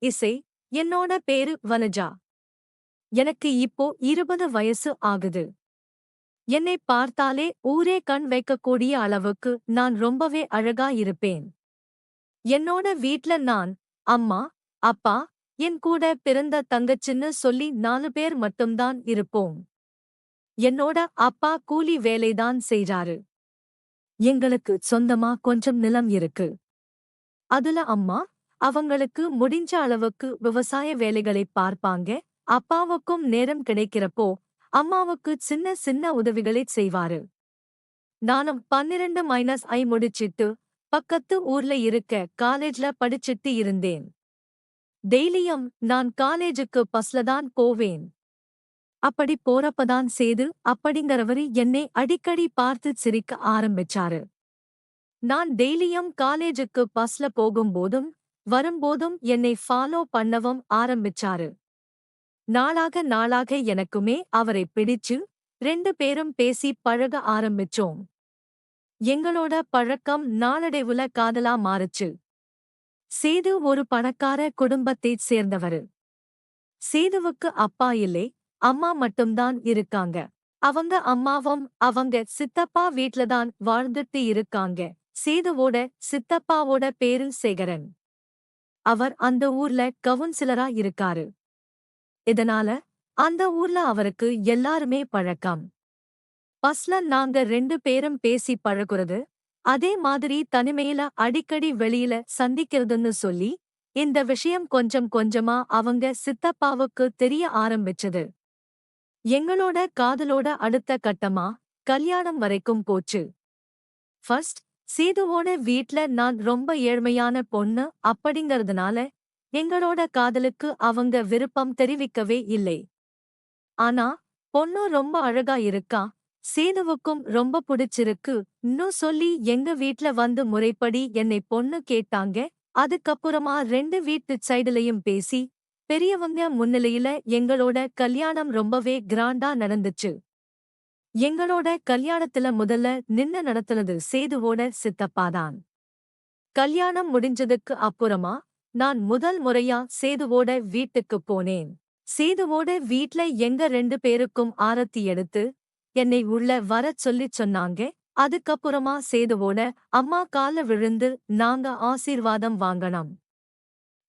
இசை. என்னோட பேரு வனஜா. எனக்கு இப்போ 20 வயசு ஆகுது. என்னை பார்த்தாலே ஊரே கண் வைக்கக்கூடிய அளவுக்கு நான் ரொம்பவே அழகா இருப்பேன். என்னோட வீட்ல நான், அம்மா, அப்பா, என் கூட பிறந்த தங்கச்சின்னு சொல்லி 4 பேர் மட்டும்தான் இருப்போம். என்னோட அப்பா கூலி வேலைதான் செய்றாரு. எங்களுக்கு சொந்தமா கொஞ்சம் நிலம் இருக்கு. அதுல அம்மா, அவங்களுக்கு முடிஞ்ச அளவுக்கு விவசாய வேலைகளைப் பார்ப்பாங்க. அப்பாவுக்கும் நேரம் கிடைக்கிறப்போ அம்மாவுக்கு சின்ன சின்ன உதவிகளைச் செய்வாரு. நானும் 12-ஐ முடிச்சிட்டு பக்கத்து ஊர்ல இருக்க காலேஜ்ல படிச்சிட்டு இருந்தேன். டெய்லியும் நான் காலேஜுக்கு பஸ்ல தான் போவேன். அப்படி போறப்பதான் சேது அப்படிங்கறவரு என்னை அடிக்கடி பார்த்து சிரிக்க ஆரம்பிச்சாரு. நான் டெய்லியும் காலேஜுக்கு பஸ்ல போகும்போதும் வரும்போதும் என்னை ஃபாலோ பண்ணவும் ஆரம்பிச்சாரு. நாளாக நாளாக எனக்குமே அவரை பிடிச்சு 2 பேரும் பேசி பழக ஆரம்பிச்சோம். எங்களோட பழக்கம் நாளடைவுல காதலா மாறுச்சு. சேது ஒரு பணக்கார குடும்பத்தைச் சேர்ந்தவரு. சேதுவுக்கு அப்பா இல்லை, அம்மா மட்டும்தான் இருக்காங்க. அவங்க அம்மாவும் அவங்க சித்தப்பா வீட்லதான் வாழ்ந்துட்டு இருக்காங்க. சேதுவோட சித்தப்பாவோட பேரு சேகரன். அவர் அந்த ஊர்ல கவுன்சிலரா இருக்காரு. இதனால அந்த ஊர்ல அவருக்கு எல்லாருமே பழக்கம். பஸ்ல நாங்க 2 பேரும் பேசி பழகுறது, அதே மாதிரி தனிமையில அடிக்கடி வெளியில சந்திக்கிறதுன்னு சொல்லி, இந்த விஷயம் கொஞ்சம் கொஞ்சமா அவங்க சித்தப்பாவுக்கு தெரிய ஆரம்பிச்சது. எங்களோட காதலோட அடுத்த கட்டமா கல்யாணம் வரைக்கும் போச்சு. ஃபர்ஸ்ட், சேதுவோட வீட்ல நான் ரொம்ப ஏழ்மையான பொண்ணு அப்படிங்கறதுனால எங்களோட காதலுக்கு அவங்க விருப்பம் தெரிவிக்கவே இல்லை. ஆனா பொண்ணு ரொம்ப அழகா இருக்கா, சேதுவுக்கும் ரொம்ப பிடிச்சிருக்கு இன்னும் சொல்லி எங்க வீட்ல வந்து முறைப்படி என்னை பொண்ணு கேட்டாங்க. அதுக்கப்புறமா 2 வீட்டு சைடுலயும் பேசி பெரியவங்க முன்னிலையில எங்களோட கல்யாணம் ரொம்பவே கிராண்டா நடந்துச்சு. எங்களோட கல்யாணத்துல முதல்ல நின்னு நடத்துனது சேதுவோட சித்தப்பாதான். கல்யாணம் முடிஞ்சதுக்கு அப்புறமா நான் முதல் முறையா சேதுவோட வீட்டுக்கு போனேன். சேதுவோட வீட்ல எங்க 2 பேருக்கும் ஆரத்தி எடுத்து என்னை உள்ள வரச் சொல்லிச் சொன்னாங்க. அதுக்கப்புறமா சேதுவோட அம்மா கால்ல விழுந்து நாங்க ஆசீர்வாதம் வாங்கணும்.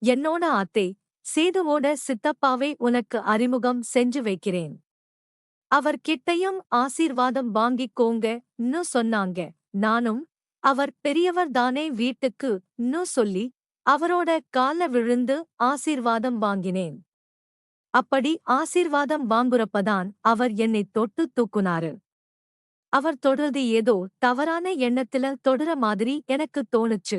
என்னோட அத்தை, சேதுவோட சித்தப்பாவை உனக்கு அறிமுகம் செஞ்சு வைக்கிறேன். அவர் கிட்டையும் ஆசீர்வாதம் வாங்கிக்கோங்க சொன்னாங்க. நானும், அவர் பெரியவர் தானே வீட்டுக்கு சொல்லி அவரோட கால்ல விழுந்து ஆசீர்வாதம் வாங்கினேன். அப்படி ஆசீர்வாதம் வாங்குறப்பதான் அவர் என்னை தொட்டு தூக்குனாரு. அவர் தொடுறது ஏதோ தவறான எண்ணத்துல தொடுற மாதிரி எனக்கு தோணுச்சு.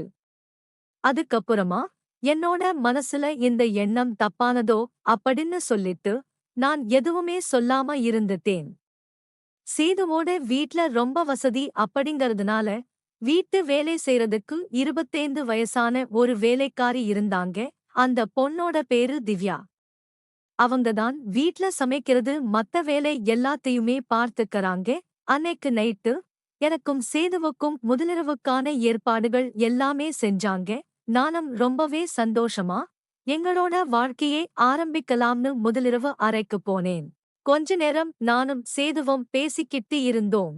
அதுக்கப்புறமா என்னோட மனசுல இந்த எண்ணம் தப்பானதோ அப்படின்னு சொல்லிட்டு நான் எதுவுமே சொல்லாம இருந்துட்டேன். சேதுவோட வீட்ல ரொம்ப வசதி அப்படிங்கறதுனால வீட்டு வேலை செய்யறதுக்கு 25 வயசான ஒரு வேலைக்காரி இருந்தாங்க. அந்த பொண்ணோட பேரு திவ்யா. அவங்கதான் வீட்ல சமைக்கிறது மத்த வேலை எல்லாத்தையுமே பார்த்துக்கறாங்க. அன்னைக்கு நைட்டு எனக்கும் சேதுவுக்கும் முதலிரவுக்கான ஏற்பாடுகள் எல்லாமே செஞ்சாங்க. நானும் ரொம்பவே சந்தோஷமா எங்களோட வாழ்க்கையை ஆரம்பிக்கலாம்னு முதலிரவு அறைக்கு போனேன். கொஞ்ச நேரம் நானும் சேதுவும் பேசிக்கிட்டு இருந்தோம்.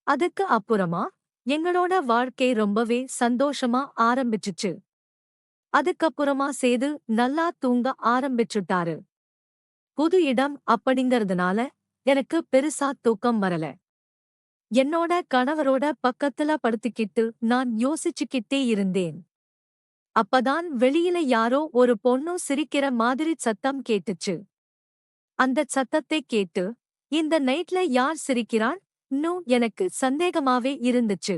அதுக்கு அப்புறமா எங்களோட வாழ்க்கை ரொம்பவே சந்தோஷமா ஆரம்பிச்சுச்சு. அதுக்கப்புறமா சேது நல்லா தூங்க ஆரம்பிச்சுட்டாரு. புது இடம் அப்படிங்கறதுனால எனக்கு பெருசா தூக்கம் வரல. என்னோட கணவரோட பக்கத்துல படுத்துக்கிட்டு நான் யோசிச்சுக்கிட்டே இருந்தேன். அப்பதான் வெளியில யாரோ ஒரு பொண்ணு சிரிக்கிற மாதிரி சத்தம் கேட்டுச்சு. அந்தச் சத்தத்தை கேட்டு இந்த நைட்ல யார் சிரிக்கிறான் எனக்கு சந்தேகமாவே இருந்துச்சு.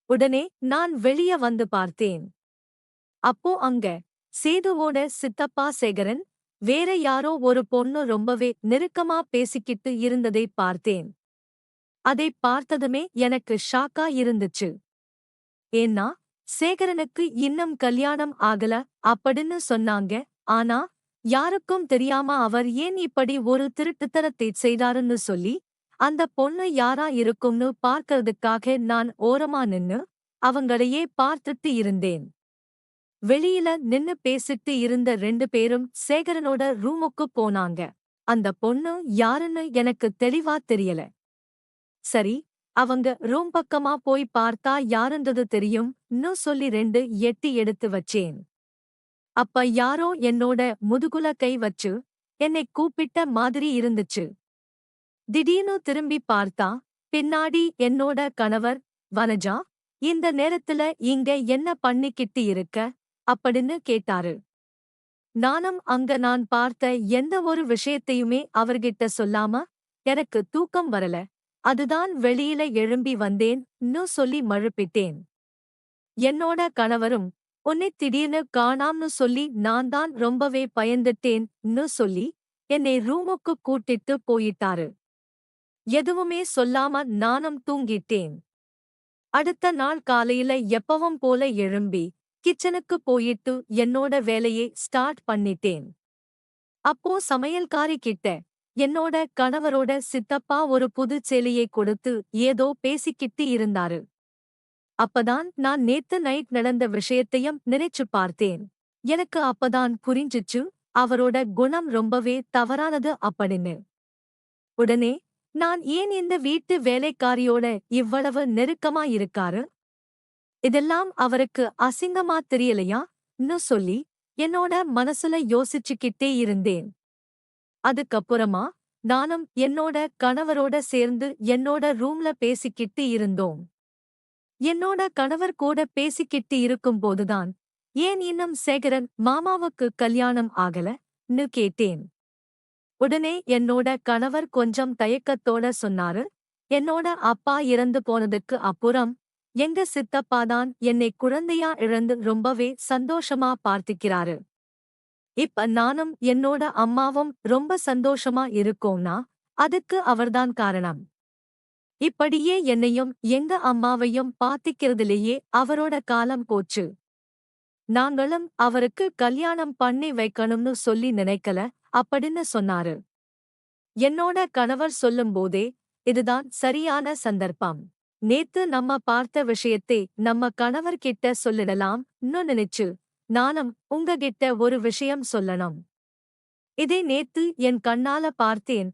உடனே நான் வெளிய வந்து பார்த்தேன். அப்போ அங்க சேதுவோட சித்தப்பா சேகரன் வேற யாரோ ஒரு பொண்ணு ரொம்பவே நெருக்கமா பேசிக்கிட்டு இருந்ததை பார்த்தேன். அதை பார்த்ததுமே எனக்கு ஷாக்கா இருந்துச்சு. ஏன்னா சேகரனுக்கு இன்னும் கல்யாணம் ஆகல அப்படின்னு சொன்னாங்க. ஆனா யாருக்கும் தெரியாம அவர் ஏன் இப்படி ஒரு திருட்டுத்தனத்தை செய்தாருன்னு சொல்லி அந்த பொண்ணு யாரா இருக்கும்னு பார்க்கறதுக்காக நான் ஓரமா நின்னு அவங்களையே பார்த்துட்டு இருந்தேன். வெளியில நின்னு பேசிட்டு இருந்த 2 பேரும் சேகரனோட ரூமுக்கு போனாங்க. அந்த பொண்ணு யாருன்னு எனக்கு தெளிவா தெரியல. சரி, அவங்க ரூம் பக்கமா போய் பார்த்தா யாருன்றது தெரியும் ன்னு சொல்லி 2 எட்டி எடுத்து வச்சேன். அப்ப யாரோ என்னோட முதுகுல கை வச்சு என்னை கூப்பிட்ட மாதிரி இருந்துச்சு. திடீர்னு திரும்பி பார்த்தா பின்னாடி என்னோட கணவர், "வனஜா, இந்த நேரத்துல இங்க என்ன பண்ணிக்கிட்டு இருக்க?" அப்படின்னு கேட்டாரு. நானும் அங்க நான் பார்த்த எந்த ஒரு விஷயத்தையுமே அவர்கிட்ட சொல்லாம, எனக்கு தூக்கம் வரல, அதுதான் வெளியில எழும்பி வந்தேன் ன்னு சொல்லி மழுப்பிட்டேன். என்னோட கணவரும், "உன்னை திடீர்னு காணாம்னு சொல்லி நான் தான் ரொம்பவே பயந்துட்டேன் ன்னு சொல்லி என்னை ரூமுக்கு கூட்டிட்டு போயிட்டாரு. எதுவுமே சொல்லாம நானும் தூங்கிட்டேன். அடுத்த நாள் காலையில எப்பவும் போல எழும்பி கிச்சனுக்கு போயிட்டு என்னோட வேலையை ஸ்டார்ட் பண்ணிட்டேன். அப்போ சமையல்காரி கிட்ட என்னோட கணவரோட சித்தப்பா ஒரு புது சேலையை கொடுத்து ஏதோ பேசிக்கிட்டு இருந்தாரு. அப்பதான் நான் நேத்து நைட் நடந்த விஷயத்தையும் நினைச்சு பார்த்தேன். எனக்கு அப்பதான் புரிஞ்சுச்சு, அவரோட குணம் ரொம்பவே தவறானது அப்படின்னு. உடனே, நான் ஏன் இந்த வீட்டு வேலைக்காரியோட இவ்வளவு நெருக்கமா இருக்காரு? இதெல்லாம் அவருக்கு அசிங்கமா தெரியலையா ன்னு சொல்லி என்னோட மனசுல யோசிச்சுக்கிட்டே இருந்தேன். அதுக்கப்புறமா நானும் என்னோட கணவரோட சேர்ந்து என்னோட ரூம்ல பேசிக்கிட்டு இருந்தோம். என்னோட கணவர் கூட பேசிக்கிட்டு இருக்கும்போதுதான், ஏன் இன்னும் சேகரன் மாமாவுக்கு கல்யாணம் ஆகல ன்னு கேட்டேன். உடனே என்னோட கணவர் கொஞ்சம் தயக்கத்தோட சொன்னாரு, என்னோட அப்பா இறந்து போனதுக்கு அப்புறம் எங்க சித்தப்பாதான் என்னை குழந்தையா இழந்து ரொம்பவே சந்தோஷமா பார்த்துக்கிறாரு. இப்ப நானும் என்னோட அம்மாவும் ரொம்ப சந்தோஷமா இருக்கோம்னா அதுக்கு அவர்தான் காரணம். இப்படியே என்னையும் எங்க அம்மாவையும் பாத்துக்கிறதுலயே அவரோட காலம் போச்சு. நாங்களும் அவருக்கு கல்யாணம் பண்ணி வைக்கணும்னு சொல்லி நினைக்கல அப்படின்னு சொன்னாரு. என்னோட கணவர் சொல்லும்போதே, இதுதான் சரியான சந்தர்ப்பம். நேத்து நம்ம பார்த்த விஷயத்தை நம்ம கணவர்கிட்ட சொல்லிடலாம்னு நினைச்சு, நானும் உங்ககிட்ட ஒரு விஷயம் சொல்லணும். இதை நேத்து என் கண்ணால பார்த்தேன்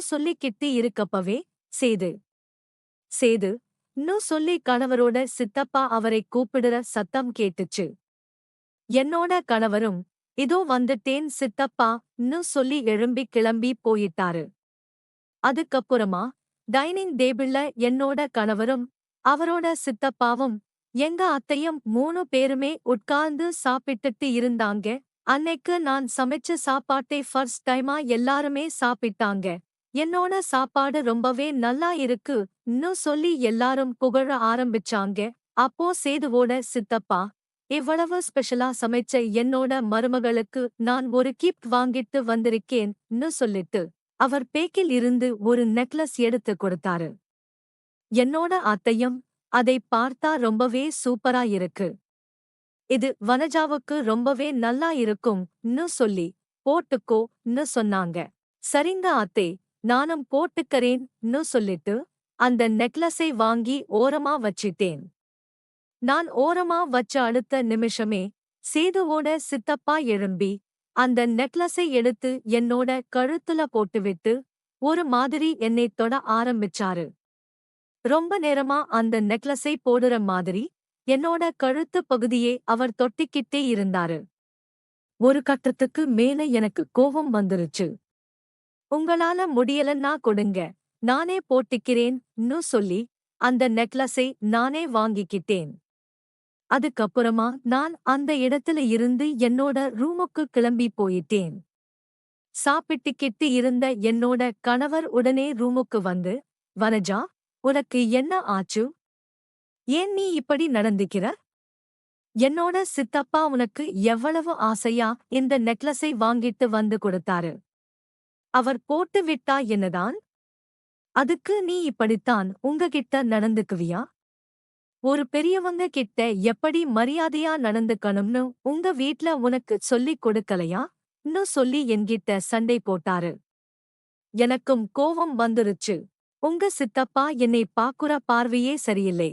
சொல்லிக்கிட்டு இருக்கப்பவே, சேது சேது ன்னு சொல்லி கணவரோட சித்தப்பா அவரை கூப்பிடுற சத்தம் கேட்டுச்சு. என்னோட கணவரும், இதோ வந்துட்டேன் சித்தப்பா ன்னு சொல்லி எழும்பி கிளம்பி போயிட்டாரு. அதுக்கப்புறமா டைனிங் டேபிள்ல என்னோட கணவரும் அவரோட சித்தப்பாவும் எங்க அத்தையும் 3 பேருமே உட்கார்ந்து சாப்பிட்டுட்டு இருந்தாங்க. அன்னைக்கு நான் சமைச்ச சாப்பாட்டை ஃபர்ஸ்ட் டைமா எல்லாருமே சாப்பிட்டாங்க. என்னோட சாப்பாடு ரொம்பவே நல்லா இருக்குன்னு சொல்லி எல்லாரும் புகழ ஆரம்பிச்சாங்க. அப்போ சேதுவோட சித்தப்பா, இவ்வளவு ஸ்பெஷலா சமைச்ச என்னோட மருமகளுக்கு நான் ஒரு கிஃப்ட் வாங்கிட்டு வந்திருக்கேன்னு சொல்லிட்டு அவர் பேக்கில் இருந்து ஒரு நெக்லஸ் எடுத்து கொடுத்தாரு. என்னோட அத்தையும் அதை பார்த்தா ரொம்பவே சூப்பரா இருக்கு, இது வனஜாவுக்கு ரொம்பவே நல்லா இருக்கும்னு சொல்லி போட்டுக்கோன்னு சொன்னாங்க. சரிங்க அத்தை, நானும் போட்டுக்கறேன்னு சொல்லிட்டு அந்த நெக்லஸை வாங்கி ஓரமா வச்சிட்டேன். நான் ஓரமா வச்ச அடுத்த நிமிஷமே சேதுவோட சித்தப்பா எழும்பி அந்த நெக்லஸை எடுத்து என்னோட கழுத்துல போட்டுவிட்டு ஒரு மாதிரி என்னை தொட ஆரம்பிச்சாரு. ரொம்ப நேரமா அந்த நெக்லஸை போடுற மாதிரி என்னோட கழுத்து பகுதியே அவர் தொட்டிக்கிட்டே இருந்தாரு. ஒரு கட்டத்துக்கு மேல எனக்கு கோபம் வந்துருச்சு. உங்களால முடியலன்னா கொடுங்க, நானே போட்டுக்கிறேன்னு சொல்லி அந்த நெக்லஸை நானே வாங்கிக்கிட்டேன். அதுக்கப்புறமா நான் அந்த இடத்துல இருந்து என்னோட ரூமுக்கு கிளம்பி போயிட்டேன். சாப்பிட்டுக்கிட்டு இருந்த என்னோட கணவர் உடனே ரூமுக்கு வந்து, வனஜா, உனக்கு என்ன ஆச்சு? ஏன் நீ இப்படி நடந்துக்கிற? என்னோட சித்தப்பா உனக்கு எவ்வளவு ஆசையா இந்த நெக்லஸை வாங்கிட்டு வந்து கொடுத்தாரு. அவர் போட்டு விட்டா என்னதான்? அதுக்கு நீ இப்படித்தான் உங்ககிட்ட நடந்துக்குவியா? ஒரு பெரியவங்க கிட்ட எப்படி மரியாதையா நடந்துக்கணும்னு உங்க வீட்ல உனக்கு சொல்லிக் கொடுக்கலையா ன்னு சொல்லி என்கிட்ட சண்டை போட்டாரு. எனக்கும் கோவம் வந்துருச்சு. உங்க சித்தப்பா என்னை பாக்குற பார்வையே சரியில்லை.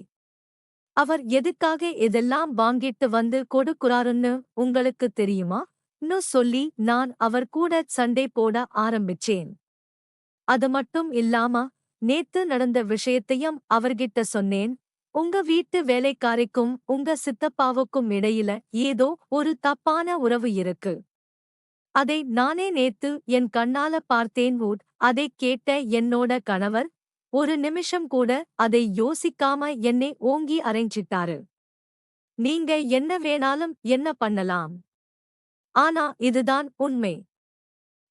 அவர் எதுக்காக இதெல்லாம் வாங்கிட்டு வந்து கொடுக்குறாருன்னு உங்களுக்கு தெரியுமா? ன்னு சொல்லி நான் அவர் கூட சண்டை போட ஆரம்பிச்சேன். அது மட்டும் இல்லாம நேத்து நடந்த விஷயத்தையும் அவர்கிட்ட சொன்னேன். உங்க வீட்டு வேலைக்காரிக்கும் உங்க சித்தப்பாவுக்கும் இடையில ஏதோ ஒரு தப்பான உறவு இருக்கு. அதை நானே நேத்து என் கண்ணால பார்த்தேன். அதை கேட்ட என்னோட கணவர் ஒரு நிமிஷம் கூட அதை யோசிக்காம என்னை ஓங்கி அறைஞ்சிட்டாரு. நீங்க என்ன வேணாலும் என்ன பண்ணலாம். ஆனா இதுதான் உண்மை.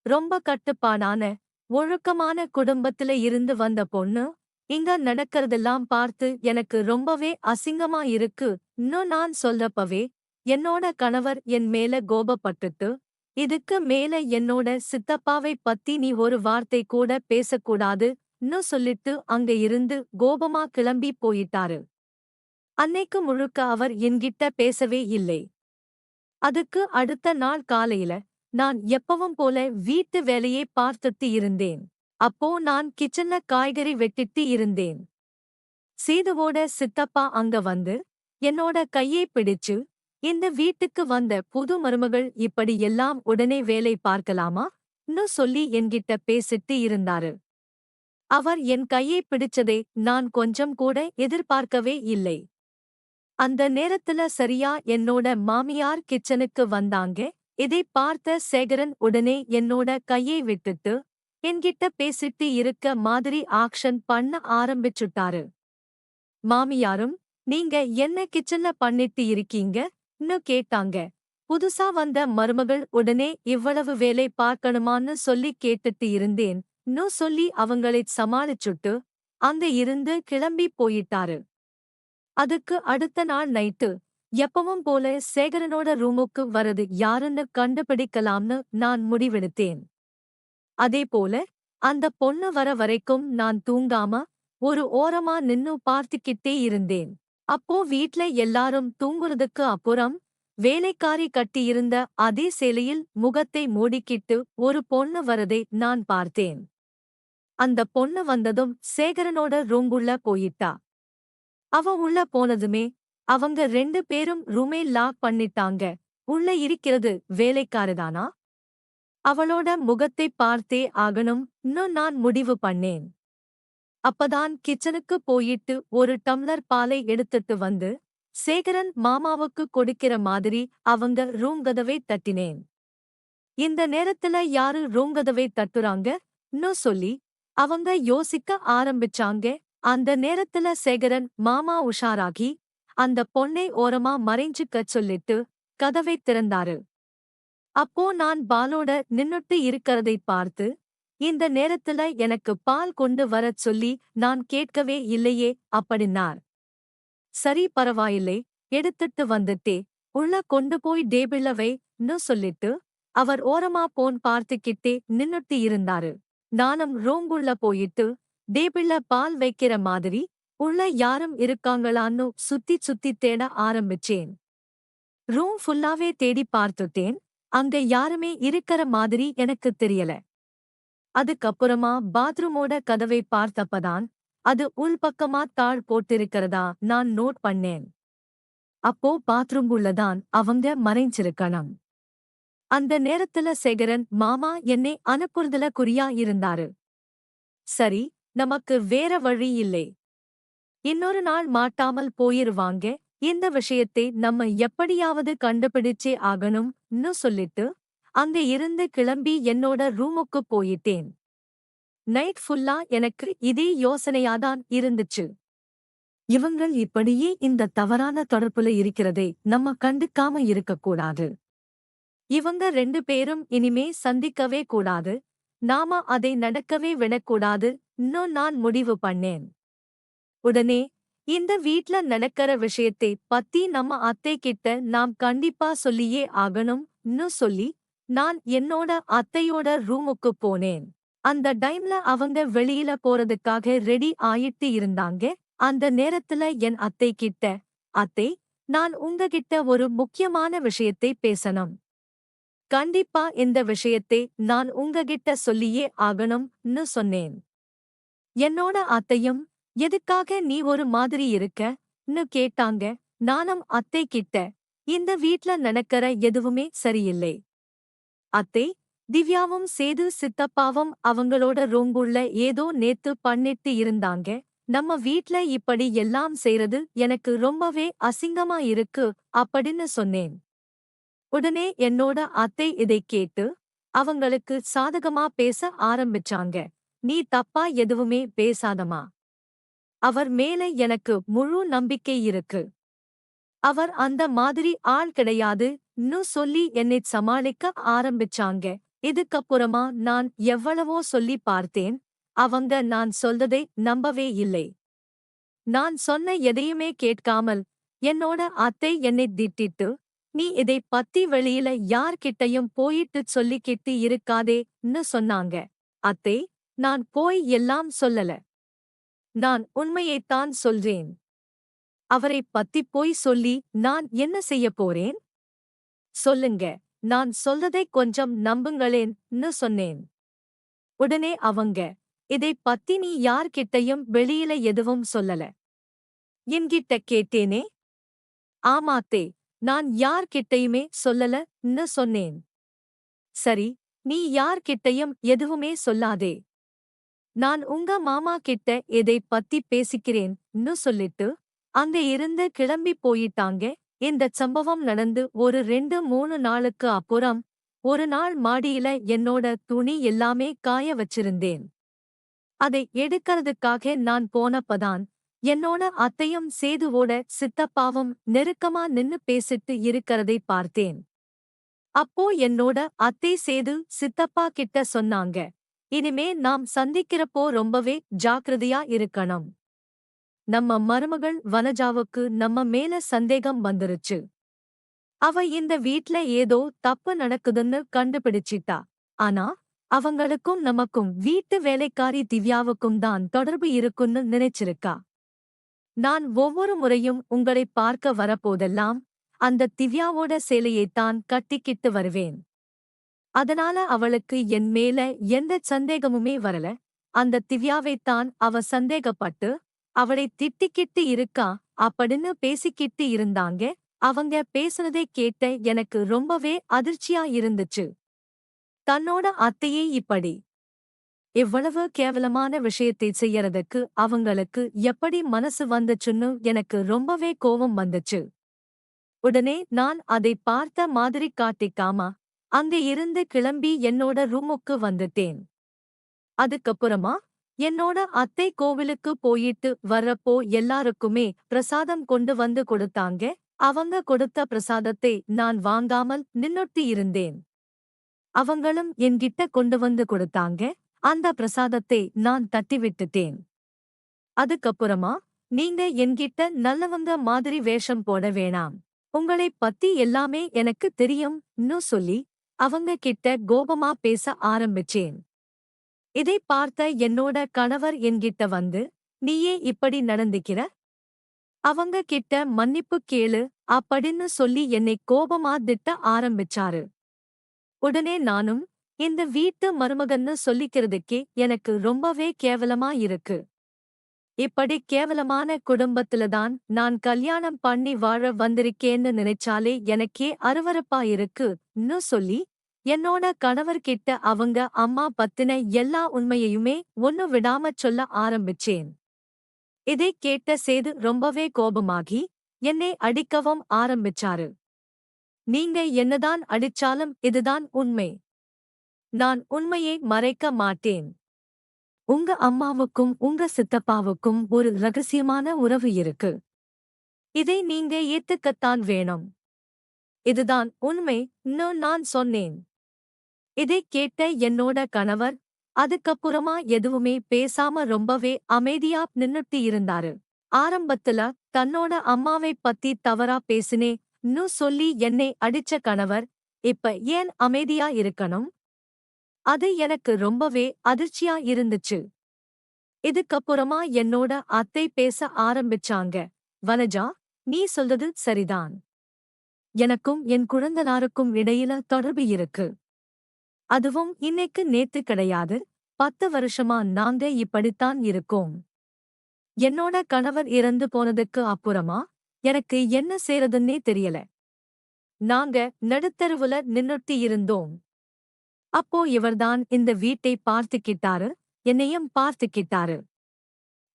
ரொம்ப கட்டுப்பாடான ஒழுக்கமான குடும்பத்தில இருந்து வந்த பொண்ணு இங்க நடக்கறதெல்லாம் பார்த்து எனக்கு ரொம்பவே அசிங்கமா இருக்கு. இன்னும் நான் சொல்றப்பவே என்னோட கணவர் என் மேல கோபப்பட்டுட்டு, இதுக்கு மேல என்னோட சித்தப்பாவை பத்தி நீ ஒரு வார்த்தை கூட பேசக்கூடாது ன்னு சொல்லிட்டு அங்க இருந்து கோபமா கிளம்பி போயிட்டாரு. அன்னைக்கு முழுக்க அவர் என்கிட்ட பேசவே இல்லை. அதுக்கு அடுத்த நாள் காலையில நான் எப்பவும் போல வீட்டு வேலையை பார்த்துட்டு இருந்தேன். அப்போ நான் கிச்சன்ல காய்கறி வெட்டிட்டு இருந்தேன். சீதுவோட சித்தப்பா அங்க வந்து என்னோட கையை பிடிச்சு, இந்த வீட்டுக்கு வந்த புது மருமகள் இப்படி எல்லாம் உடனே வேலை பார்க்கலாமா ன்னு சொல்லி என்கிட்ட பேசிட்டு இருந்தாரு. அவர் என் கையை பிடிச்சதை நான் கொஞ்சம் கூட எதிர்பார்க்கவே இல்லை. அந்த நேரத்துல சரியா என்னோட மாமியார் கிச்சனுக்கு வந்தாங்க. இதை பார்த்த சேகரன் உடனே என்னோட கையை விட்டுட்டு என்கிட்ட பேசிட்டு இருக்க மாதிரி ஆக்ஷன் பண்ண ஆரம்பிச்சுட்டாரு. மாமியாரும், நீங்க என்ன கிச்சன்ல பண்ணிட்டு இருக்கீங்க ன்னு கேட்டாங்க. புதுசா வந்த மருமகள் உடனே இவ்வளவு வேலை பார்க்கணுமான்னு சொல்லி கேட்டுட்டு இருந்தேன் ன்னு சொல்லி அவங்களைச் சமாளிச்சுட்டு அங்க இருந்து கிளம்பி போயிட்டாரு. அதுக்கு அடுத்த நாள் நைட்டு எப்பவும் போல சேகரனோட ரூமுக்கு வரது யாருன்னு கண்டுபிடிக்கலாம்னு நான் முடிவெடுத்தேன். அதேபோல அந்த பொண்ணு வர வரைக்கும் நான் தூங்காம ஒரு ஓரமா நின்னு பார்த்துக்கிட்டே இருந்தேன். அப்போ வீட்ல எல்லாரும் தூங்குறதுக்கு அப்புறம் வேலைக்காரி கட்டியிருந்த அதே சேலையில் முகத்தை மூடிக்கிட்டு ஒரு பொண்ணு வரதை நான் பார்த்தேன். அந்த பொண்ணு வந்ததும் சேகரனோட ரூங்குள்ள போயிட்டா. அவ உள்ள போனதுமே அவங்க 2 பேரும் ரூமே லாக் பண்ணிட்டாங்க. உள்ள இருக்கிறது வேலைக்காரதானா? அவளோட முகத்தை பார்த்தே ஆகணும்னு நான் முடிவு பண்ணேன். அப்பதான் கிச்சனுக்கு போயிட்டு ஒரு டம்ளர் பாலை எடுத்துட்டு வந்து சேகரன் மாமாவுக்கு கொடுக்கிற மாதிரி அவங்க ரூம் கதவை தட்டினேன். இந்த நேரத்துல யாரு ரூம் கதவை தட்டுறாங்க ன்னு சொல்லி அவங்க யோசிக்க ஆரம்பிச்சாங்க. அந்த நேரத்துல சேகரன் மாமா உஷாராகி அந்த பொண்ணை ஓரமா மறைஞ்சுக்கச் சொல்லிட்டு கதவை திறந்தாரு. அப்போ நான் பாலோட நின்னுட்டு இருக்கறதை பார்த்து, இந்த நேரத்துல எனக்கு பால் கொண்டு வரச் சொல்லி நான் கேட்கவே இல்லையே அப்படின்னார். சரி பரவாயில்லை, எடுத்துட்டு வந்துட்டே, உள்ள கொண்டு போய் டேபிள்ல வைன்னு சொல்லிட்டு அவர் ஓரமா போன் பார்த்துக்கிட்டே நின்னுட்டு இருந்தாரு. நானும் ரூங்குள்ள போயிட்டு டேபிள்ல பால் வைக்கிற மாதிரி உள்ள யாரும் இருக்காங்களான்னு சுத்தி சுத்தி தேட ஆரம்பிச்சேன். ரூம் ஃபுல்லாவே தேடி பார்த்துட்டேன். அங்க யாருமே இருக்கற மாதிரி எனக்கு தெரியல. அதுக்கப்புறமா பாத்ரூமோட கதவை பார்த்தப்பதான் அது உள்பக்கமா தாழ் போட்டிருக்கிறதா நான் நோட் பண்ணேன். அப்போ பாத்ரூம் உள்ளதான் அவங்க மறைஞ்சிருக்கணும். அந்த நேரத்துல சேகரன் மாமா என்னை அனுப்புறதுல குறியா இருந்தாரு. சரி, நமக்கு வேற வழி இல்லை. இன்னொரு நாள் மாட்டாமல் போயிருவாங்க. இந்த விஷயத்தை நம்ம எப்படியாவது கண்டுபிடிச்சே ஆகணும்னு சொல்லிட்டு அங்க இருந்து கிளம்பி என்னோட ரூமுக்கு போயிட்டேன். நைட் ஃபுல்லா எனக்கு இதே யோசனையாதான் இருந்துச்சு. இவங்கள் இப்படியே இந்த தவறான தொடர்புல இருக்கிறதை நம்ம கண்டுக்காம இருக்கக்கூடாது. இவங்க 2 பேரும் இனிமே சந்திக்கவே கூடாது. நாம அதை நடக்கவே விடக்கூடாது இன்னும் நான் முடிவு பண்ணேன். உடனே இந்த வீட்ல நடக்கிற விஷயத்தை பத்தி நம்ம அத்தை கிட்ட நாம் கண்டிப்பா சொல்லியே ஆகணும்னு சொல்லி நான் என்னோட அத்தையோட ரூமுக்கு போனேன். அந்த டைம்ல அவங்க வெளியில போறதுக்காக ரெடி ஆயிட்டு இருந்தாங்க. அந்த நேரத்துல என் அத்தை கிட்ட, அத்தை, நான் உங்ககிட்ட ஒரு முக்கியமான விஷயத்தை பேசணும். கண்டிப்பா இந்த விஷயத்தை நான் உங்ககிட்ட சொல்லியே ஆகணும்னு சொன்னேன். என்னோட அத்தையும், எதுக்காக நீ ஒரு மாதிரி இருக்க, ன்னு கேட்டாங்க. நானும் அத்தை கிட்ட இந்த வீட்ல நடக்கற எதுவுமே சரியில்லை அத்தை. திவ்யாவும் சேது சித்தப்பாவும் அவங்களோட ரூம்புள்ள ஏதோ நேத்து பண்ணிட்டு இருந்தாங்க. நம்ம வீட்ல இப்படி எல்லாம் செய்றது எனக்கு ரொம்பவே அசிங்கமா இருக்கு அப்படின்னு சொன்னேன். உடனே என்னோட அத்தை இதைக் கேட்டு அவங்களுக்கு சாதகமா பேச ஆரம்பிச்சாங்க. நீ தப்பா எதுவுமே பேசாதமா. அவர் மேல எனக்கு முழு நம்பிக்கை இருக்கு. அவர் அந்த மாதிரி ஆள் கிடையாது ன்னு சொல்லி என்னைச் சமாளிக்க ஆரம்பிச்சாங்க. இதுக்கப்புறமா நான் எவ்வளவோ சொல்லி பார்த்தேன். அவங்க நான் சொல்றதை நம்பவே இல்லை. நான் சொன்ன எதையுமே கேட்காமல் என்னோட அத்தை என்னைத் திட்டிட்டு, நீ இதைப் பத்தி வெளியில யார்கிட்டயும் போயிட்டுச் சொல்லிக்கிட்டு இருக்காதே ன்னு சொன்னாங்க. அத்தை, நான் போய் எல்லாம் சொல்லல. நான் உண்மையைத்தான் சொல்றேன். அவரைப் பத்திப் போய் சொல்லி நான் என்ன செய்யப் போறேன்? சொல்லுங்க, நான் சொல்றதைக் கொஞ்சம் நம்புங்களேன் ன்னு சொன்னேன். உடனே அவங்க, இதைப் பத்தி நீ யார்கிட்டயும் வெளியில எதுவும் சொல்லல என்கிட்ட கேட்டேனே. ஆமாத்தே, நான் யார்கிட்டயுமே சொல்லல ன்னு சொன்னேன். சரி, நீ யார்கிட்டயும் எதுவுமே சொல்லாதே. நான் உங்க மாமா கிட்ட இதைப் பத்தி பேசிக்கிறேன் ன்னு சொல்லிட்டு அங்க இருந்து கிளம்பி போயிட்டாங்க. இந்தச் சம்பவம் நடந்து ஒரு 2-3 நாளுக்கு அப்புறம் ஒரு நாள் மாடியில என்னோட துணி எல்லாமே காய வச்சிருந்தேன். அதை எடுக்கறதுக்காக நான் போனப்பதான் என்னோட அத்தையும் சேதுவோட சித்தப்பாவும் நெருக்கமா நின்னு பேசிட்டு இருக்கறதை பார்த்தேன். அப்போ என்னோட அத்தை சேது சித்தப்பா கிட்ட சொன்னாங்க, இனிமே நாம் சந்திக்கிறப்போ ரொம்பவே ஜாக்கிரதையா இருக்கணும். நம்ம மருமகள் வனஜாவுக்கு நம்ம மேல சந்தேகம் வந்துருச்சு. அவ இந்த வீட்ல ஏதோ தப்பு நடக்குதுன்னு கண்டுபிடிச்சிட்டா. ஆனா அவங்களுக்கும் நமக்கும் வீட்டு வேலைக்காரி திவ்யாவுக்கும் தான் தொடர்பு இருக்குன்னு நினைச்சிருக்கா. நான் ஒவ்வொரு முறையும் உங்களைப் பார்க்க வரப்போதெல்லாம் அந்த திவ்யாவோட சேலையைத்தான் கட்டிக்கிட்டு வருவேன். அதனால அவளுக்கு என் மேல எந்தச் சந்தேகமுமே வரல. அந்த திவ்யாவைத்தான் அவ சந்தேகப்பட்டு அவளைத் திட்டிக்கிட்டு இருக்கா அப்படின்னு பேசிக்கிட்டு இருந்தாங்க. அவங்க பேசுனதைக் கேட்ட எனக்கு ரொம்பவே அதிர்ச்சியா இருந்துச்சு. தன்னோட அத்தையே இப்படி இவ்வளவு கேவலமான விஷயத்தை செய்யறதுக்கு அவங்களுக்கு எப்படி மனசு வந்துச்சுன்னு எனக்கு ரொம்பவே கோவம் வந்துச்சு. உடனே நான் அதைப் பார்த்த மாதிரி காட்டிக்காம அங்க இருந்து கிளம்பி என்னோட ரூமுக்கு வந்துட்டேன். அதுக்கப்புறமா என்னோட அத்தை கோவிலுக்கு போயிட்டு வர்றப்போ எல்லாருக்குமே பிரசாதம் கொண்டு வந்து கொடுத்தாங்க. அவங்க கொடுத்த பிரசாதத்தை நான் வாங்காமல் நின்னுட்டு இருந்தேன். அவங்களும் என்கிட்ட கொண்டு வந்து கொடுத்தாங்க. அந்த பிரசாதத்தை நான் தட்டி விட்டுட்டேன். அதுக்கப்புறமா, நீங்க என்கிட்ட நல்லவங்க மாதிரி வேஷம் போட வேணாம். உங்களைப் பத்தி எல்லாமே எனக்கு தெரியும் ன்னு சொல்லி அவங்க கிட்ட கோபமா பேச ஆரம்பிச்சேன். இதைப் பார்த்த என்னோட கணவர் என்கிட்ட வந்து, நீயே இப்படி நடந்துக்கிற? அவங்க கிட்ட மன்னிப்பு கேளு அப்படின்னு சொல்லி என்னைக் கோபமா திட்ட ஆரம்பிச்சாரு. உடனே நானும், இந்த வீட்டு மருமகன்னு சொல்லிக்கிறதுக்கே எனக்கு ரொம்பவே கேவலமா இருக்கு. இப்படி கேவலமான குடும்பத்திலதான் நான் கல்யாணம் பண்ணி வாழ வந்திருக்கேன்னு நினைச்சாலே எனக்கே அருவருப்பா இருக்கு ன்னு சொல்லி என்னோட கணவர்கிட்ட அவங்க அம்மா பத்தின எல்லா உண்மையையுமே ஒண்ணு விடாமச் சொல்ல ஆரம்பிச்சேன். இதைக் கேட்ட சேது ரொம்பவே கோபமாகி என்னை அடிக்கவும் ஆரம்பிச்சாரு. நீங்க என்னதான் அடிச்சாலும் இதுதான் உண்மை. நான் உண்மையை மறைக்க மாட்டேன். உங்க அம்மாவுக்கும் உங்க சித்தப்பாவுக்கும் ஒரு ரகசியமான உறவு இருக்கு. இதை நீங்க ஏத்துக்கத்தான் வேணும். இதுதான் உண்மைன்னு நான் சொன்னேன். இதைக் கேட்ட என்னோட கணவர் அதுக்கப்புறமா எதுவுமே பேசாம ரொம்பவே அமைதியா நின்னுட்டு இருந்தாரு. ஆரம்பத்துல தன்னோட அம்மாவைப் பத்தி தவறா பேசினேன்னு சொல்லி என்னை அடிச்ச கணவர் இப்ப ஏன் அமைதியா இருக்கணும்? அது எனக்கு ரொம்பவே அதிர்ச்சியா இருந்துச்சு. இதுக்கப்புறமா என்னோட அத்தை பேச ஆரம்பிச்சாங்க. வனஜா, நீ சொல்றது சரிதான். எனக்கும் என் குழந்தனாருக்கும் இடையில தொடர்பு இருக்கு. அதுவும் இன்னைக்கு நேத்து கிடையாது. 10 வருஷமா நாங்க இப்படித்தான் இருக்கோம். என்னோட கணவர் இறந்து போனதுக்கு அப்புறமா எனக்கு என்ன செய்றதுன்னே தெரியல. நாங்க நடுத்தெருவுல நின்னுட்டு இருந்தோம். அப்போ இவர்தான் இந்த வீட்டை பார்த்துக்கிட்டாரு, என்னையும் பார்த்துக்கிட்டாரு.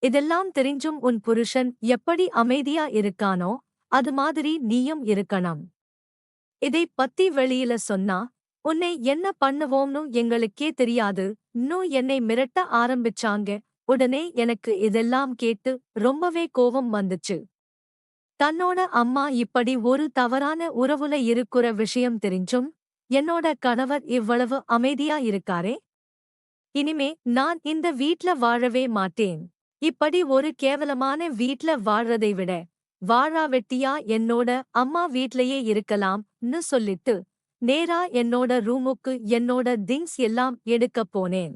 இதெல்லாம் தெரிஞ்சும் உன் புருஷன் எப்படி அமைதியா இருக்கானோ, அது மாதிரி நீயும் இருக்கணும். இதை பத்தி வெளியில சொன்னா, உன்னை என்ன பண்ணுவோம்னு எங்களுக்கே தெரியாது, இன்னும் என்னை மிரட்ட ஆரம்பிச்சாங்க. உடனே எனக்கு இதெல்லாம் கேட்டு ரொம்பவே கோவம் வந்துச்சு. தன்னோட அம்மா இப்படி ஒரு தவறான உறவுல இருக்குற விஷயம் தெரிஞ்சும், என்னோட கணவர் இவ்வளவு அமைதியா இருக்காரே. இனிமே நான் இந்த வீட்ல வாழவே மாட்டேன். இப்படி ஒரு கேவலமான வீட்ல வாழ்றதை விட, வாழாவெட்டியா என்னோட அம்மா வீட்லயே இருக்கலாம்னு சொல்லிட்டு, நேரா என்னோட ரூமுக்கு என்னோட திங்ஸ் எல்லாம் எடுக்கப் போனேன்.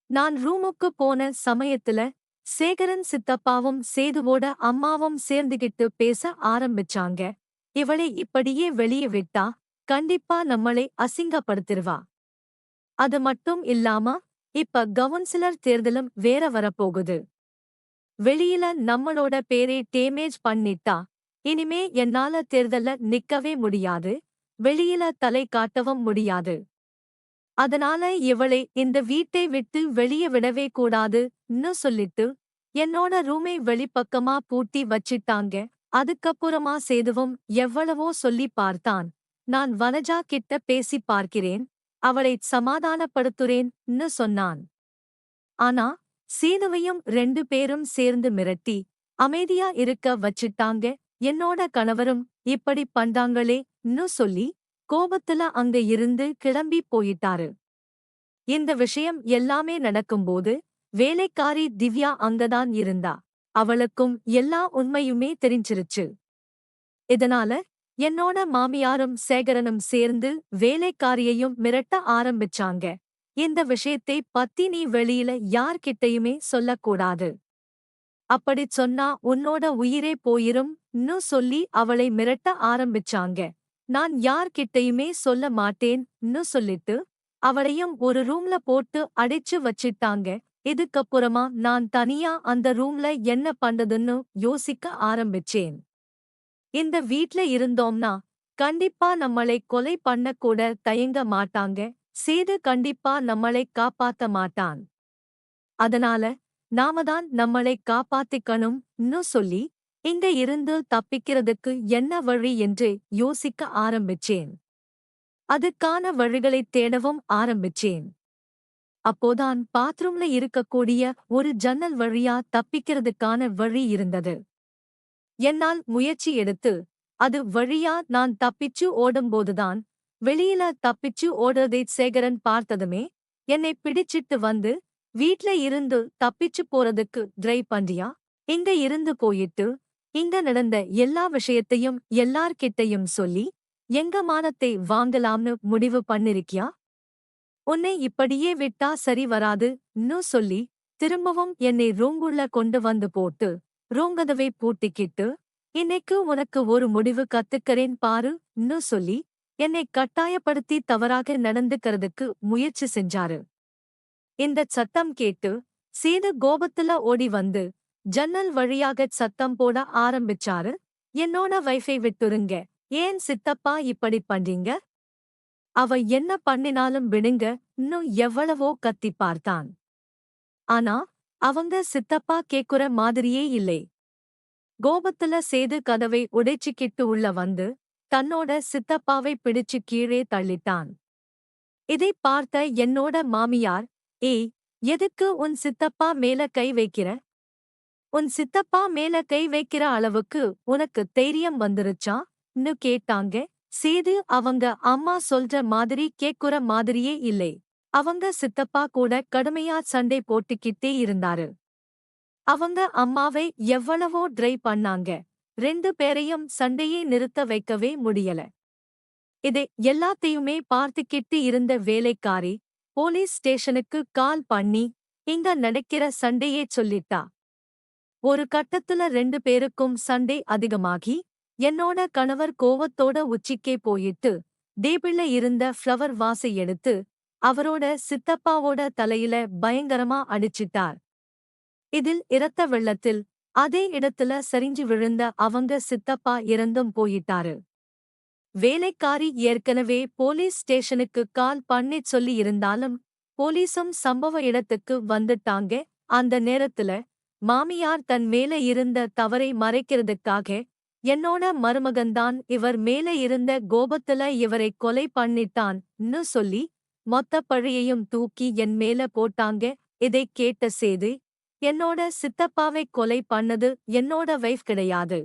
நான் ரூமுக்கு போன சமயத்துல, சேகரன் சித்தப்பாவும் சேதுவோட அம்மாவும் சேர்ந்துகிட்டு பேச ஆரம்பிச்சாங்க. இவளை இப்படியே வெளியே விட்டா, கண்டிப்பா நம்மளை அசிங்கப்படுத்திருவா. அது மட்டும் இல்லாம, இப்ப கவுன்சிலர் தேர்தலும் வேற வரப்போகுது. வெளியில நம்மளோட பேரை டேமேஜ் பண்ணிட்டா, இனிமே என்னால தேர்தல்ல நிக்கவே முடியாது, வெளியில தலை காட்டவும் முடியாது. அதனால இவளை இந்த வீட்டை விட்டு வெளியே விடவே கூடாதுன்னு சொல்லிட்டு, என்னோட ரூமை வெளிப்பக்கமா பூட்டி வச்சிட்டாங்க. அதுக்கப்புறமா சேதுவும் எவ்வளவோ சொல்லி பார்த்தான். நான் வனஜா கிட்ட பேசி பார்க்கிறேன், அவளைச் சமாதானப்படுத்துறேன்னு சொன்னான். ஆனா, சீனுவையும் 2 பேரும் சேர்ந்து மிரட்டி, அமைதியா இருக்க வச்சிட்டாங்க. என்னோட கணவரும் இப்படி பண்றாங்களேன்னு சொல்லி, கோபத்துல அங்க இருந்து கிளம்பி போயிட்டாரு. இந்த விஷயம் எல்லாமே நடக்கும்போது, வேலைக்காரி திவ்யா அங்கதான் இருந்தா. அவளுக்கும் எல்லா உண்மையுமே தெரிஞ்சிருச்சு. இதனால, என்னோட மாமியாரும் சேகரனும் சேர்ந்து வேலைக்காரியையும் மிரட்ட ஆரம்பிச்சாங்க. இந்த விஷயத்தை பத்தி நீ வெளியில யார்கிட்டயுமே சொல்லக்கூடாது. அப்படிச் சொன்னா உன்னோட உயிரே போயிரும்னு சொல்லி அவளை மிரட்ட ஆரம்பிச்சாங்க. நான் யார்கிட்டயுமே சொல்ல மாட்டேன்னு சொல்லிட்டு, அவளையும் ஒரு ரூம்ல போட்டு அடைச்சு வச்சிட்டாங்க. இதுக்கப்புறமா நான் தனியா அந்த ரூம்ல என்ன பண்றதுன்னு யோசிக்க ஆரம்பிச்சேன். இந்த வீட்ல இருந்தோம்னா, கண்டிப்பா நம்மளை கொலை பண்ணக்கூட தயங்க மாட்டாங்க. சேது கண்டிப்பா நம்மளை காப்பாத்த மாட்டான். அதனால, நாம தான் நம்மளை காப்பாத்திக்கணும்னு சொல்லி, இங்க இருந்து தப்பிக்கிறதுக்கு என்ன வழி என்று யோசிக்க ஆரம்பிச்சேன். அதுக்கான வழிகளைத் தேடவும் ஆரம்பிச்சேன். அப்போதான் பாத்ரூம்ல இருக்கக்கூடிய ஒரு ஜன்னல் வழியா தப்பிக்கிறதுக்கான வழி இருந்தது. என்னால் முயற்சி எடுத்து, அது வழியா நான் தப்பிச்சு ஓடும்போதுதான், வெளியில தப்பிச்சு ஓடுறதை சேகரன் பார்த்ததுமே, என்னை பிடிச்சிட்டு வந்து, வீட்ல இருந்து தப்பிச்சு போறதுக்கு ட்ரை பண்றியா? இங்க இருந்து போயிட்டு, இங்க நடந்த எல்லா விஷயத்தையும் எல்லார்கிட்டயும் சொல்லி, எங்க மானத்தை வாங்கலாம்னு முடிவு பண்ணிருக்கியா? உன்னை இப்படியே விட்டா சரி வராதுன்னு சொல்லி, திரும்பவும் என்னை ரூங்குள்ள கொண்டு வந்து போட்டு, ரூங்கதவை பூட்டிக்கிட்டு, இன்னைக்கு உனக்கு ஒரு முடிவு கத்துக்கறேன் பாருன்னு சொல்லி, என்னை கட்டாயப்படுத்தி தவறாக நடந்துக்கறதுக்கு முயற்சி செஞ்சாரு. இந்தச் சத்தம் கேட்டு, சேது கோபத்துல ஓடி வந்து, ஜன்னல் வழியாகச் சத்தம் போட ஆரம்பிச்சாரு. என்னோட வைஃபை விட்டுருங்க. ஏன் சித்தப்பா இப்படி பண்றீங்க? அவ என்ன பண்ணினாலும் விடுங்கன்னு எவ்வளவோ கத்தி பார்த்தான். ஆனா, அவங்க சித்தப்பா கேக்குற மாதிரியே இல்லை. கோபத்துல சேது கதவை உடைச்சிக்கிட்டு உள்ள வந்து, தன்னோட சித்தப்பாவை பிடிச்சு கீழே தள்ளிட்டான். இதைப் பார்த்த என்னோட மாமியார், ஏய், எதுக்கு உன் சித்தப்பா மேல கை வைக்கிற? உன் சித்தப்பா மேல கை வைக்கிற அளவுக்கு உனக்கு தைரியம் வந்துருச்சான்னு கேட்டாங்க. சேது அவங்க அம்மா சொல்ற மாதிரி கேக்குற மாதிரியே இல்லை. அவங்க சித்தப்பா கூட கடுமையா சண்டை போட்டுக்கிட்டே இருந்தாரு. அவங்க அம்மாவை எவ்வளவோ ட்ரை பண்ணாங்க. 2 பேரையும் சண்டையை நிறுத்த வைக்கவே முடியல. இதை எல்லாத்தையுமே பார்த்துக்கிட்டு இருந்த வேலைக்காரி, போலீஸ் ஸ்டேஷனுக்கு கால் பண்ணி, இங்க நடக்கிற சண்டையேச் சொல்லிட்டா. ஒரு கட்டத்துல 2 பேருக்கும் சண்டை அதிகமாகி, என்னோட கணவர் கோவத்தோட உச்சிக்கே போயிட்டு, டேபிள்ல இருந்த ஃப்ளவர் வாஸை எடுத்து, அவரோட சித்தப்பாவோட தலையில பயங்கரமா அடிச்சிட்டார். இதில் இரத்த வெள்ளத்தில் அதே இடத்துல சரிஞ்சு விழுந்த அவங்க சித்தப்பா இறந்தும் போயிட்டாரு. வேலைக்காரி ஏற்கனவே போலீஸ் ஸ்டேஷனுக்கு கால் பண்ணிச் சொல்லி இருந்தாலும் போலீசும் சம்பவ இடத்துக்கு வந்துட்டாங்க. அந்த நேரத்துல மாமியார் தன் மேல இருந்த தவறை மறைக்கிறதுக்காக என்னோட மருமகன்தான் இவர் மேல இருந்த கோபத்துல இவரை கொலை பண்ணிட்டான்னு சொல்லி மொத்த பழியையும் தூக்கி என் மேல போட்டாங்க. இதைக் கேட்ட சேது, என்னோட சித்தப்பாவை கொலை பண்ணது என்னோட வைஃப் கிடையாது.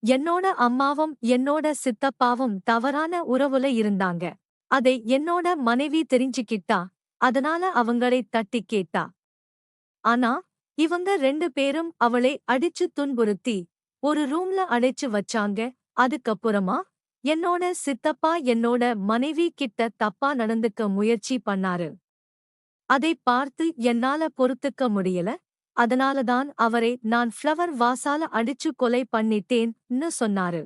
என்னோட அம்மாவும் என்னோட சித்தப்பாவும் தவறான உறவுல இருந்தாங்க. அதை என்னோட மனைவி தெரிஞ்சுக்கிட்டா. அதனால அவங்களை தட்டி கேட்டா. ஆனா இவங்க 2 பேரும் அவளை அடிச்சு துன்புறுத்தி ஒரு ரூம்ல அடைச்சு வச்சாங்க. அதுக்கப்புறமா என்னோட சித்தப்பா என்னோட மனைவி கிட்ட தப்பா நடந்துக்க முயற்சி பண்ணாரு. அதை பார்த்து என்னால பொறுத்துக்க முடியல. அதனாலதான் அவரை நான் ஃப்ளவர் வாசால அடிச்சு கொலை பண்ணிட்டேன்னு சொன்னாரு.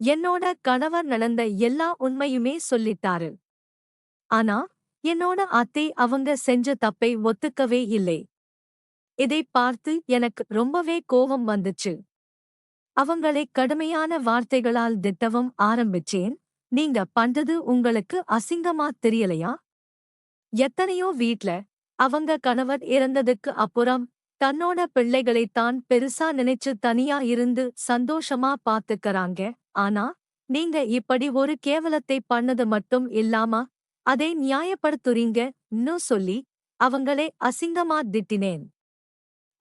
என்னோட கணவர் நடந்த எல்லா உண்மையுமே சொல்லிட்டாரு. ஆனா என்னோட அத்தை அவங்க செஞ்ச தப்பை ஒத்துக்கவே இல்லை. இதைப் பார்த்து எனக்கு ரொம்பவே கோபம் வந்துச்சு. அவங்களை கடுமையான வார்த்தைகளால் திட்டவும் ஆரம்பிச்சேன். நீங்க பண்றது உங்களுக்கு அசிங்கமா தெரியலையா? எத்தனையோ வீட்ல அவங்க கணவர் இறந்ததுக்கு அப்புறம் தன்னோட பிள்ளைகளைத்தான் பெருசா நினைச்சு தனியா இருந்து சந்தோஷமா பாத்துக்கறாங்க. ஆனா நீங்க இப்படி ஒரு கேவலத்தை பண்ணது மட்டும் இல்லாம அதை நியாயப்படுத்துறீங்கன்னு சொல்லி அவங்களை அசிங்கமா திட்டினேன்.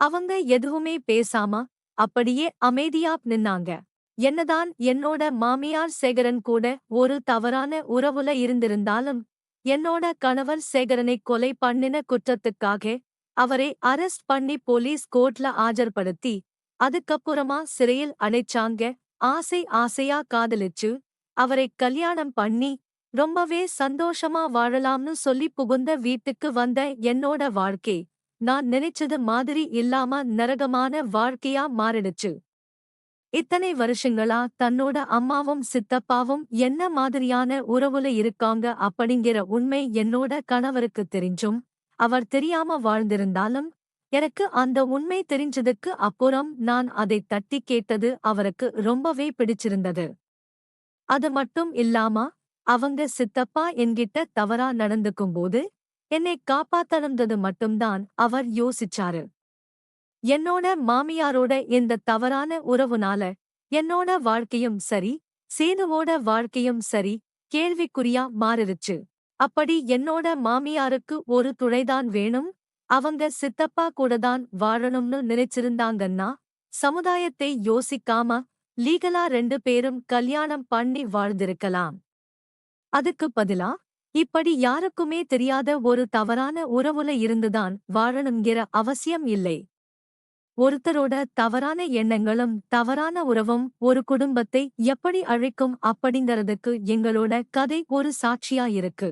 அவங்க எதுவுமே பேசாம அப்படியே அமைதியா நின்னாங்க. என்னதான் என்னோட மாமியார் சேகரன் கூட ஒரு தவறான உறவுல இருந்திருந்தாலும் என்னோட கணவர் சேகரனை கொலை பண்ணின குற்றத்துக்காக அவரை அரெஸ்ட் பண்ணி போலீஸ் கோர்ட்ல ஆஜர்படுத்தி அதுக்கப்புறமா சிறையில் அடைச்சாங்க. ஆசை ஆசையா காதலிச்சு அவரை கல்யாணம் பண்ணி ரொம்பவே சந்தோஷமா வாழலாம்னு சொல்லி புகுந்த வீட்டுக்கு வந்த என்னோட வாழ்க்கை நான் நினைச்சது மாதிரி இல்லாம நரகமான வாழ்க்கையா மாறிடுச்சு. இத்தனை வருஷங்களா தன்னோட அம்மாவும் சித்தப்பாவும் என்ன மாதிரியான உறவுல இருக்காங்க அப்படிங்கிற உண்மை என்னோட கணவருக்கு தெரிஞ்சும் அவர் தெரியாம வாழ்ந்திருந்தாலும் எனக்கு அந்த உண்மை தெரிஞ்சதுக்கு அப்புறம் நான் அதை தட்டி கேட்டது அவருக்கு ரொம்பவே பிடிச்சிருந்தது. அது மட்டும் இல்லாம அவங்க சித்தப்பா என்கிட்ட தவறா நடந்துக்கும்போது என்னை காப்பாத்தணும்ன்றது மட்டும்தான் அவர் யோசிச்சாரு. என்னோட மாமியாரோட இந்த தவறான உறவுனால என்னோட வாழ்க்கையும் சரி சேதுவோட வாழ்க்கையும் சரி கேள்விக்குறியா மாறிருச்சு. அப்படி என்னோட மாமியாருக்கு ஒரு துணைதான் வேணும், அவங்க சித்தப்பா கூடதான் வாழணும்னு நினைச்சிருந்தாங்கன்னா சமுதாயத்தை யோசிக்காம லீகலா 2 பேரும் கல்யாணம் பண்ணி வாழ்ந்திருக்கலாம். அதுக்கு பதிலா இப்படி யாருக்குமே தெரியாத ஒரு தவறான உறவுல இருந்துதான் வாழணுங்கிற அவசியம் இல்லை. ஒருத்தரோட தவறான எண்ணங்களும் தவறான உறவும் ஒரு குடும்பத்தை எப்படி அழிக்கும் அப்படிங்கறதுக்கு எங்களோட கதை ஒரு சாட்சியா இருக்கு.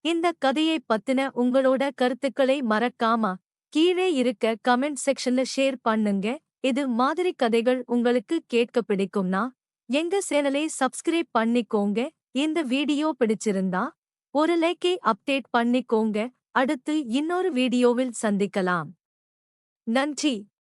இந்த கதையை பத்தின உங்களோட கருத்துக்களை மறக்காம கீழே இருக்க கமெண்ட் செக்ஷன்ல ஷேர் பண்ணுங்க. இது மாதிரி கதைகள் உங்களுக்கு கேட்க பிடிக்கும்னா எங்க சேனலை சப்ஸ்கிரைப் பண்ணிக்கோங்க. இந்த வீடியோ பிடிச்சிருந்தா ஒரு லைக்கை அப்டேட் பண்ணிக்கோங்க. அடுத்து இன்னொரு வீடியோவில் சந்திக்கலாம். நன்றி.